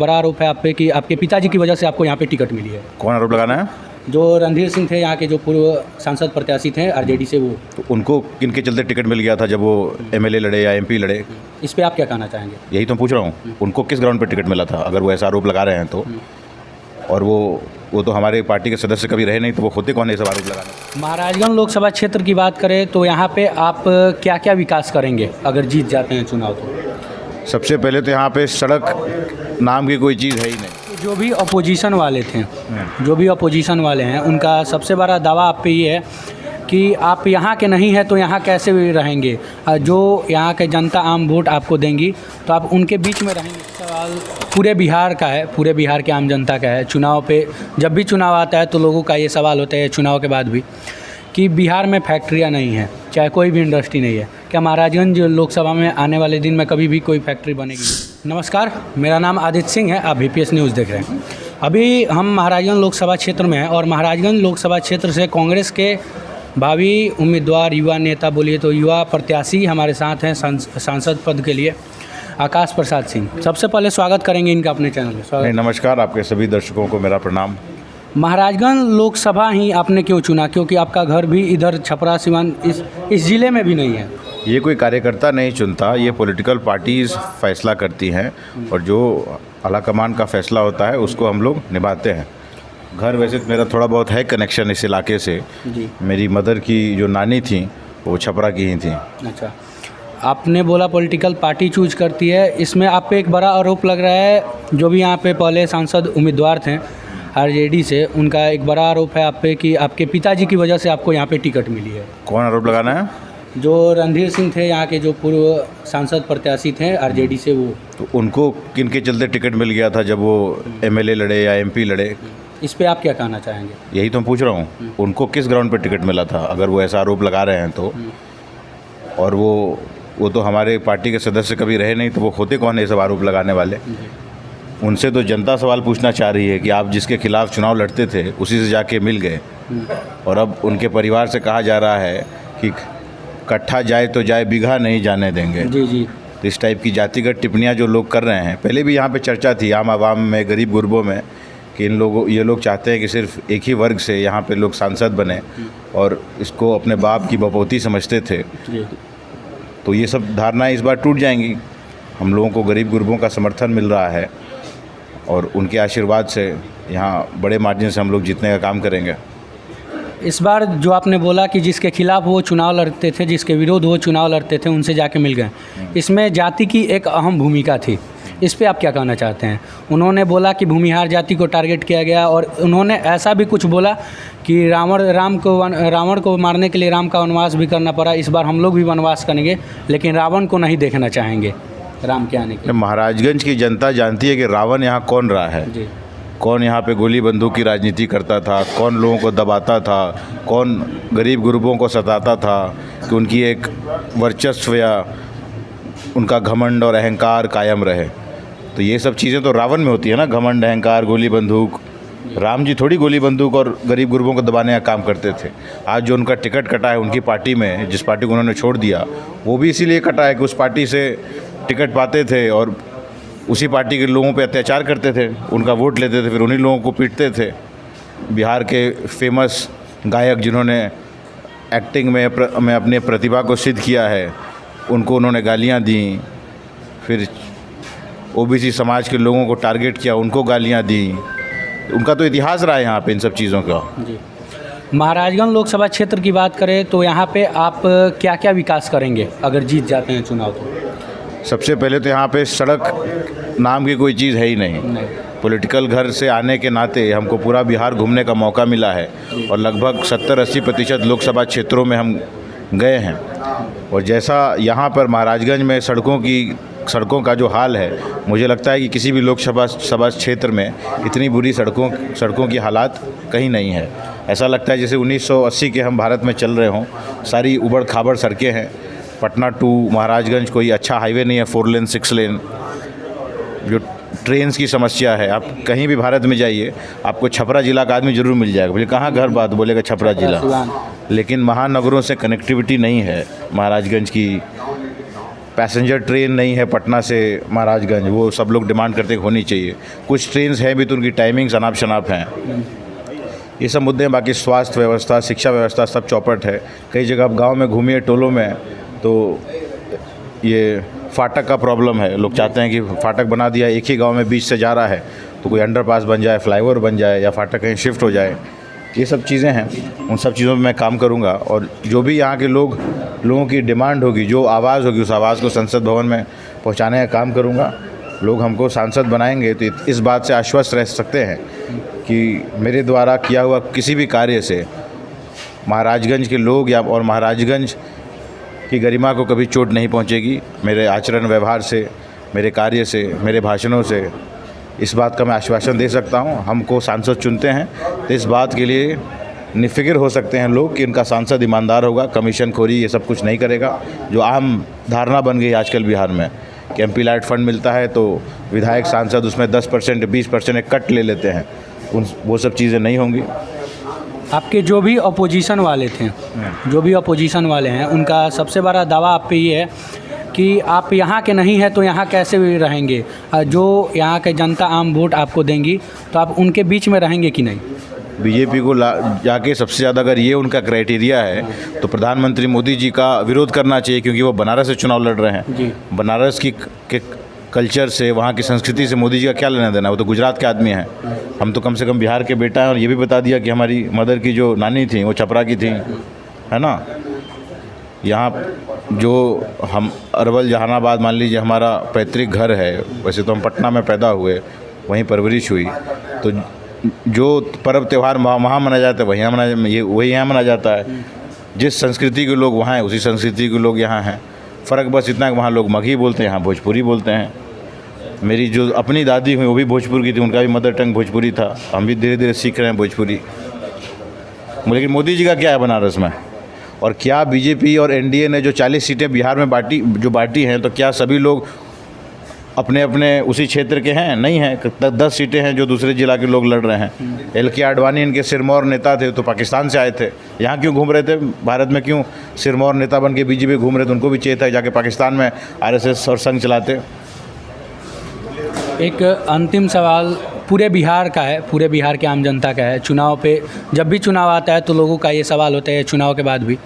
बड़ा आरोप है आप पे कि आपके पिताजी की वजह से आपको यहाँ पे टिकट मिली है। कौन आरोप लगाना है? जो रणधीर सिंह थे यहाँ के, जो पूर्व सांसद प्रत्याशी थे आरजेडी से, वो तो उनको किनके चलते टिकट मिल गया था जब वो एमएलए लड़े या एमपी लड़े? इस पे आप क्या कहना चाहेंगे? यही तो मैं पूछ रहा हूँ, उनको किस ग्राउंड पर टिकट मिला था अगर वो ऐसा आरोप लगा रहे हैं तो? और वो तो हमारे पार्टी के सदस्य कभी रहे नहीं, तो वो होते कौन है सब आरोप लगाने? महाराजगंज लोकसभा क्षेत्र की बात करें तो यहाँ पे आप क्या क्या विकास करेंगे अगर जीत जाते हैं चुनाव तो? सबसे पहले तो यहाँ पे सड़क नाम की कोई चीज़ है ही नहीं। जो भी अपोजिशन वाले थे, जो भी अपोजिशन वाले हैं, उनका सबसे बड़ा दावा आप पे ये है कि आप यहाँ के नहीं हैं तो यहाँ कैसे भी रहेंगे। जो यहाँ के जनता आम वोट आपको देंगी तो आप उनके बीच में रहेंगे। सवाल पूरे बिहार का है, पूरे बिहार के आम जनता का है। चुनाव पे जब भी चुनाव आता है तो लोगों का ये सवाल होता है, चुनाव के बाद भी, कि बिहार में फैक्ट्रियाँ नहीं हैं, चाहे कोई भी इंडस्ट्री नहीं है। क्या महाराजगंज लोकसभा में आने वाले दिन में कभी भी कोई फैक्ट्री बनेगी? नमस्कार, मेरा नाम आदित्य सिंह है, आप VPS न्यूज़ देख रहे हैं। अभी हम महाराजगंज लोकसभा क्षेत्र में हैं और महाराजगंज लोकसभा क्षेत्र से कांग्रेस के भावी उम्मीदवार, युवा नेता बोलिए तो युवा प्रत्याशी हमारे साथ हैं सांसद पद के लिए, आकाश प्रसाद सिंह। सबसे पहले स्वागत करेंगे इनका अपने चैनल में। स्वागत। नमस्कार, आपके सभी दर्शकों को मेरा प्रणाम। महाराजगंज लोकसभा ही आपने क्यों चुना? क्योंकि आपका घर भी इधर छपरा सिवान इस ज़िले में भी नहीं है। ये कोई कार्यकर्ता नहीं चुनता, ये पॉलिटिकल पार्टीज़ फैसला करती हैं और जो आलाकमान का फैसला होता है उसको हम लोग निभाते हैं। घर वैसे तो मेरा थोड़ा बहुत है कनेक्शन इस इलाके से जी। मेरी मदर की जो नानी थी वो छपरा की ही थी। अच्छा, आपने बोला पॉलिटिकल पार्टी चूज करती है, इसमें आप पे एक बड़ा आरोप लग रहा है। जो भी यहाँ पे पहले सांसद उम्मीदवार थे आरजेडी से, उनका एक बड़ा आरोप है आप पे कि आपके पिताजी की वजह से आपको यहाँ पे टिकट मिली है। कौन आरोप लगाना है? जो रणधीर सिंह थे यहाँ के, जो पूर्व सांसद प्रत्याशी थे आरजेडी से, वो तो उनको किनके चलते टिकट मिल गया था जब वो एमएलए लड़े या एमपी लड़े? इस पे आप क्या कहना चाहेंगे? यही तो मैं पूछ रहा हूँ, उनको किस ग्राउंड पर टिकट मिला था अगर वो ऐसा आरोप लगा रहे हैं तो? और वो तो हमारे पार्टी के सदस्य कभी रहे नहीं, तो वो होते कौन है सब आरोप लगाने वाले? उनसे तो जनता सवाल पूछना चाह रही है कि आप जिसके खिलाफ चुनाव लड़ते थे उसी से जाके मिल गए, और अब उनके परिवार से कहा जा रहा है कि कट्ठा जाए तो जाए, बीघा नहीं जाने देंगे। जी जी। तो इस टाइप की जातिगत टिप्पणियां जो लोग कर रहे हैं, पहले भी यहाँ पे चर्चा थी आम आवाम में, गरीब गुरबों में, कि ये लोग चाहते हैं कि सिर्फ एक ही वर्ग से यहाँ पे लोग सांसद बने और इसको अपने बाप की बपौती समझते थे। तो ये सब धारणाएं इस बार टूट जाएंगी। हम लोगों को गरीब गुरबों का समर्थन मिल रहा है और उनके आशीर्वाद से यहाँ बड़े मार्जिन से हम लोग जीतने का काम करेंगे। इस बार जो आपने बोला कि जिसके खिलाफ वो चुनाव लड़ते थे, जिसके विरोध वो चुनाव लड़ते थे, उनसे जाके मिल गए, इसमें जाति की एक अहम भूमिका थी। इस पे आप क्या कहना चाहते हैं? उन्होंने बोला कि भूमिहार जाति को टारगेट किया गया और उन्होंने ऐसा भी कुछ बोला कि रावण को मारने के लिए राम का वनवास भी करना पड़ा। इस बार हम लोग भी वनवास करेंगे लेकिन रावण को नहीं देखना चाहेंगे राम के आने के। महाराजगंज की जनता जानती है कि रावण यहाँ कौन रहा है जी। कौन यहाँ पे गोली बंदूक की राजनीति करता था, कौन लोगों को दबाता था, कौन गरीब गुरबों को सताता था कि उनकी एक वर्चस्व या उनका घमंड और अहंकार कायम रहे। तो ये सब चीज़ें तो रावण में होती है ना, घमंड, अहंकार, गोली बंदूक। राम जी थोड़ी गोली बंदूक और गरीब गुरबों को दबाने का काम करते थे। आज जो उनका टिकट कटा है उनकी पार्टी में, जिस पार्टी को उन्होंने छोड़ दिया, वो भी इसीलिए कटा है कि उस पार्टी से टिकट पाते थे और उसी पार्टी के लोगों पे अत्याचार करते थे, उनका वोट लेते थे, फिर उन्हीं लोगों को पीटते थे। बिहार के फेमस गायक जिन्होंने एक्टिंग में अपने प्रतिभा को सिद्ध किया है, उनको उन्होंने गालियां दी। फिर ओबीसी समाज के लोगों को टारगेट किया, उनको गालियां दी। उनका तो इतिहास रहा है यहाँ पे इन सब चीज़ों का। जी। महाराजगंज लोकसभा क्षेत्र की बात करें तो यहाँ पे आप क्या क्या विकास करेंगे अगर जीत जाते हैं चुनाव तो? सबसे पहले तो यहाँ पे सड़क नाम की कोई चीज़ है ही नहीं। पॉलिटिकल घर से आने के नाते हमको पूरा बिहार घूमने का मौका मिला है और लगभग 70-80% लोकसभा क्षेत्रों में हम गए हैं। और जैसा यहाँ पर महाराजगंज में सड़कों का जो हाल है, मुझे लगता है कि किसी भी लोकसभा क्षेत्र में इतनी बुरी सड़कों की हालात कहीं नहीं है। ऐसा लगता है जैसे 1980 के हम भारत में चल रहे हों। सारी उबड़ खाबड़ सड़कें हैं। पटना टू महाराजगंज कोई अच्छा हाईवे नहीं है, 4 लेन 6 लेन। जो ट्रेन्स की समस्या है, आप कहीं भी भारत में जाइए, आपको छपरा जिला का आदमी ज़रूर मिल जाएगा। बोले कहाँ घर बात, बोलेगा छपरा जिला। लेकिन महानगरों से कनेक्टिविटी नहीं है महाराजगंज की। पैसेंजर ट्रेन नहीं है पटना से महाराजगंज, वो सब लोग डिमांड करते हैं होनी चाहिए। कुछ ट्रेन्स हैं भी तो उनकी टाइमिंग्स अनाप शनाप हैं। ये सब मुद्दे हैं। बाकी स्वास्थ्य व्यवस्था, शिक्षा व्यवस्था सब चौपट है। कई जगह आप गांव में घूमिए टोलों में तो ये फाटक का प्रॉब्लम है। लोग चाहते हैं कि फाटक बना दिया, एक ही गांव में बीच से जा रहा है तो कोई अंडरपास बन जाए, फ्लाईओवर बन जाए या फाटक कहीं शिफ्ट हो जाए। ये सब चीज़ें हैं, उन सब चीज़ों में मैं काम करूंगा और जो भी यहाँ के लोगों की डिमांड होगी, जो आवाज़ होगी, उस आवाज़ को संसद भवन में पहुँचाने का काम करूँगा। लोग हमको सांसद बनाएंगे तो इस बात से आश्वस्त रह सकते हैं कि मेरे द्वारा किया हुआ किसी भी कार्य से महाराजगंज के लोग या और महाराजगंज की गरिमा को कभी चोट नहीं पहुंचेगी। मेरे आचरण व्यवहार से, मेरे कार्य से, मेरे भाषणों से इस बात का मैं आश्वासन दे सकता हूं। हमको सांसद चुनते हैं तो इस बात के लिए निफ़िक्र हो सकते हैं लोग कि इनका सांसद ईमानदार होगा, कमीशन खोरी ये सब कुछ नहीं करेगा। जो आम धारणा बन गई आजकल बिहार में कि एमपी लाइट फंड मिलता है तो विधायक सांसद उसमें 10% 20% एक कट ले लेते हैं, वो सब चीज़ें नहीं होंगी। आपके जो भी अपोजिशन वाले थे, जो भी अपोजिशन वाले हैं, उनका सबसे बड़ा दावा आप पे ये है कि आप यहाँ के नहीं हैं तो यहाँ कैसे भी रहेंगे। जो यहाँ के जनता आम वोट आपको देंगी तो आप उनके बीच में रहेंगे कि नहीं। बीजेपी को जाके सबसे ज़्यादा अगर ये उनका क्राइटेरिया है तो प्रधानमंत्री मोदी जी का विरोध करना चाहिए, क्योंकि वो बनारस से चुनाव लड़ रहे हैं जी। बनारस के कल्चर से, वहाँ की संस्कृति से मोदी जी का क्या लेना देना। वो तो गुजरात के आदमी हैं, हम तो कम से कम बिहार के बेटा हैं। और ये भी बता दिया कि हमारी मदर की जो नानी थी वो छपरा की थी, है ना। यहाँ जो हम अरवल जहानाबाद मान लीजिए हमारा पैतृक घर है, वैसे तो हम पटना में पैदा हुए, वहीं परवरिश हुई, तो जो पर्व त्यौहार वहाँ मनाया जाता है वही यहाँ मनाया जाता है। जिस संस्कृति के लोग वहाँ हैं उसी संस्कृति के लोग यहाँ हैं। फ़र्क बस इतना है, वहाँ लोग मगही बोलते हैं, यहाँ भोजपुरी बोलते हैं। मेरी जो अपनी दादी हुई वो भी भोजपुर की थी, उनका भी मदर टंग भोजपुरी था। हम भी धीरे धीरे सीख रहे हैं भोजपुरी। लेकिन मोदी जी का क्या है बनारस में, और क्या बीजेपी और एनडीए ने जो 40 सीटें बिहार में बांटी हैं, तो क्या सभी लोग अपने अपने उसी क्षेत्र के हैं? नहीं हैं। 10 सीटें हैं जो दूसरे जिला के लोग लड़ रहे हैं। LK आडवाणी इनके सिरमौर नेता थे, तो पाकिस्तान से आए थे, यहाँ क्यों घूम रहे थे? भारत में क्यों सिरमौर नेता बन के बीजेपी घूम रहे थे? उनको भी चाहिए था जाके पाकिस्तान में RSS और संघ चलाते। एक अंतिम सवाल पूरे बिहार का है, पूरे बिहार के आम जनता का है। चुनाव पे जब भी चुनाव आता है तो लोगों का ये सवाल होता है, चुनाव के बाद भी,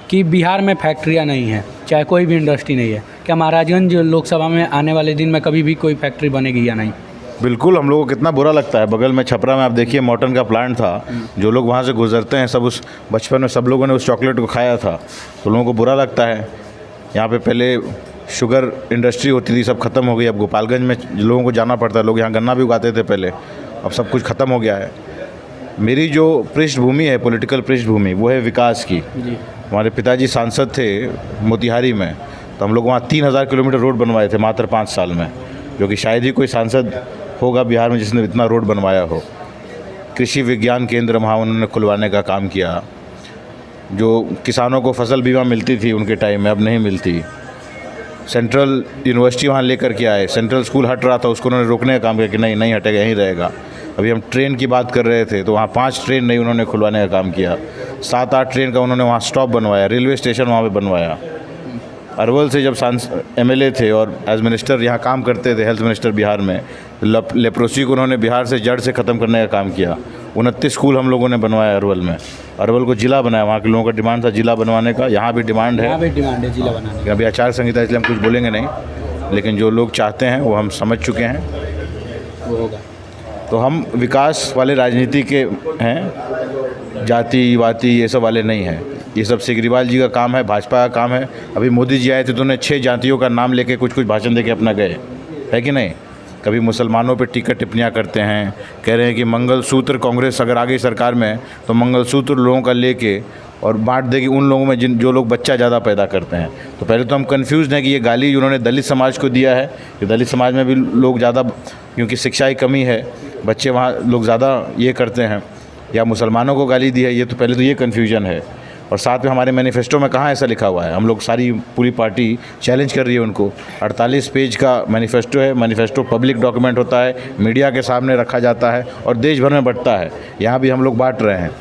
कि बिहार में फैक्ट्रियाँ नहीं हैं, चाहे कोई भी इंडस्ट्री नहीं है। क्या महाराजगंज लोकसभा में आने वाले दिन में कभी भी कोई फैक्ट्री बनेगी या नहीं? बिल्कुल, हम लोगों को कितना बुरा लगता है। बगल में छपरा में आप देखिए मॉर्टन का प्लांट था, जो लोग वहाँ से गुजरते हैं सब उस बचपन में सब लोगों ने उस चॉकलेट को खाया था, तो लोगों को बुरा लगता है। यहाँ पे पहले शुगर इंडस्ट्री होती थी, सब खत्म हो गई। अब गोपालगंज में लोगों को जाना पड़ता है, लोग यहाँ गन्ना भी उगाते थे पहले, अब सब कुछ ख़त्म हो गया है। मेरी जो पृष्ठभूमि है, पॉलिटिकल पृष्ठभूमि, वो है विकास की। हमारे पिताजी सांसद थे मोतिहारी में, तो हम लोग वहाँ 3000 किलोमीटर रोड बनवाए थे मात्र 5 साल में, जो कि शायद ही कोई सांसद होगा बिहार में जिसने इतना रोड बनवाया हो। कृषि विज्ञान केंद्र वहाँ उन्होंने खुलवाने का काम किया। जो किसानों को फसल बीमा मिलती थी उनके टाइम में, अब नहीं मिलती। सेंट्रल यूनिवर्सिटी वहाँ लेकर के आए, सेंट्रल स्कूल हट रहा था, उसको उन्होंने रोकने का काम किया कि नहीं हटेगा, यहीं रहेगा। अभी हम ट्रेन की बात कर रहे थे तो वहाँ 5 ट्रेन नहीं उन्होंने खुलवाने का काम किया। 7-8 ट्रेन का उन्होंने वहाँ स्टॉप बनवाया, रेलवे स्टेशन वहाँ पे बनवाया। अरवल से जब MLA थे और एज मिनिस्टर यहाँ काम करते थे, हेल्थ मिनिस्टर बिहार में, लेप्रोसी को उन्होंने बिहार से जड़ से ख़त्म करने का काम किया। 29 स्कूल हम लोगों ने बनवाया अरवल में। अरवल को जिला बनाया, वहाँ के लोगों का डिमांड था जिला बनवाने का, यहाँ भी डिमांड है, जिला बनाने का। अभी आचार संहिता इसलिए हम कुछ बोलेंगे नहीं, लेकिन जो लोग चाहते हैं वो हम समझ चुके हैं, वो होगा। तो हम विकास वाले राजनीति के हैं, जाति वाति ये सब वाले नहीं हैं। ये सब सिग्रीवाल जी का काम है, भाजपा का काम है। अभी मोदी जी आए थे तो उन्हें 6 जातियों का नाम लेके कुछ भाषण दे के अपना गए, है कि नहीं। कभी मुसलमानों पे टीका टिप्पणियाँ करते हैं, कह रहे हैं कि मंगलसूत्र, कांग्रेस अगर आ गई सरकार में तो मंगलसूत्र लोगों का लेके और बांट देगी उन लोगों में जो लोग बच्चा ज़्यादा पैदा करते हैं। तो पहले तो हम कंफ्यूज हैं कि ये गाली उन्होंने दलित समाज को दिया है, कि दलित समाज में भी लोग ज़्यादा, क्योंकि शिक्षा की कमी है, बच्चे वहाँ लोग ज़्यादा ये करते हैं, या मुसलमानों को गाली दी है। ये तो पहले तो ये कन्फ्यूजन है। और साथ में हमारे मैनिफेस्टो में कहाँ ऐसा लिखा हुआ है? हम लोग सारी पूरी पार्टी चैलेंज कर रही है उनको। 48 पेज का मैनिफेस्टो है। मैनिफेस्टो पब्लिक डॉक्यूमेंट होता है, मीडिया के सामने रखा जाता है और देश भर में बंटता है। यहाँ भी हम लोग बांट रहे हैं,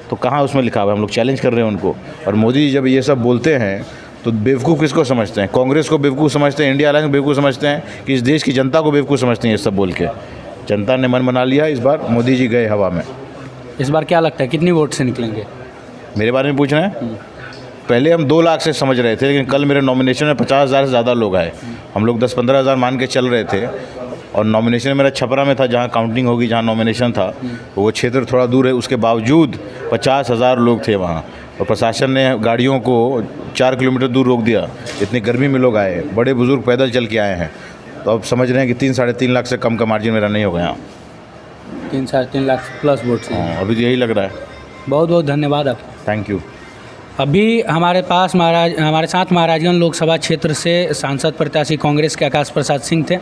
तो कहाँ उसमें लिखा हुआ है? हम लोग चैलेंज कर रहे हैं उनको। और मोदी जी जब ये सब बोलते हैं तो बेवकूफ़ किसको समझते हैं? कांग्रेस को बेवकूफ़ समझते हैं, इंडिया अलायंस को बेवकूफ़ समझते हैं कि इस देश की जनता को बेवकूफ़ समझते हैं ये सब बोल के? जनता ने मन बना लिया, इस बार मोदी जी गए हवा में। इस बार क्या लगता है कितनी वोट से निकलेंगे? मेरे बारे में पूछ रहे हैं? पहले हम 2 लाख से समझ रहे थे, लेकिन कल मेरे नॉमिनेशन में 50,000 से ज़्यादा लोग आए। हम लोग 10-15 हज़ार मान के चल रहे थे, और नॉमिनेशन मेरा छपरा में था, जहाँ काउंटिंग होगी, जहाँ नॉमिनेशन था, तो वो क्षेत्र थोड़ा दूर है। उसके बावजूद 50,000 लोग थे वहाँ, और प्रशासन ने गाड़ियों को 4 किलोमीटर दूर रोक दिया। इतनी गर्मी में लोग आए, बड़े बुजुर्ग पैदल चल के आए हैं। तो अब समझ रहे हैं कि 3-3.5 लाख से कम का मार्जिन मेरा नहीं होगा यहाँ। 3-3.5 लाख प्लस वोट से। अभी तो यही लग रहा है। बहुत बहुत धन्यवाद आपका। Thank you. अभी हमारे साथ महाराजगंज लोकसभा क्षेत्र से सांसद प्रत्याशी कांग्रेस के आकाश प्रसाद सिंह थे।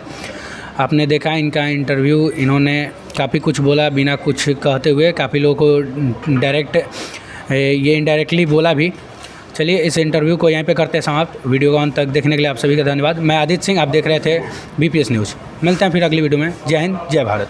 आपने देखा इनका इंटरव्यू, इन्होंने काफ़ी कुछ बोला बिना कुछ कहते हुए, काफ़ी लोगों को डायरेक्ट ये इनडायरेक्टली बोला भी। चलिए इस इंटरव्यू को यहीं पे करते हैं समाप्त। वीडियो को अंत तक देखने के लिए आप सभी का धन्यवाद। मैं आदित्य सिंह, आप देख रहे थे BPS न्यूज़। मिलते हैं फिर अगली वीडियो में। जय हिंद, जय भारत।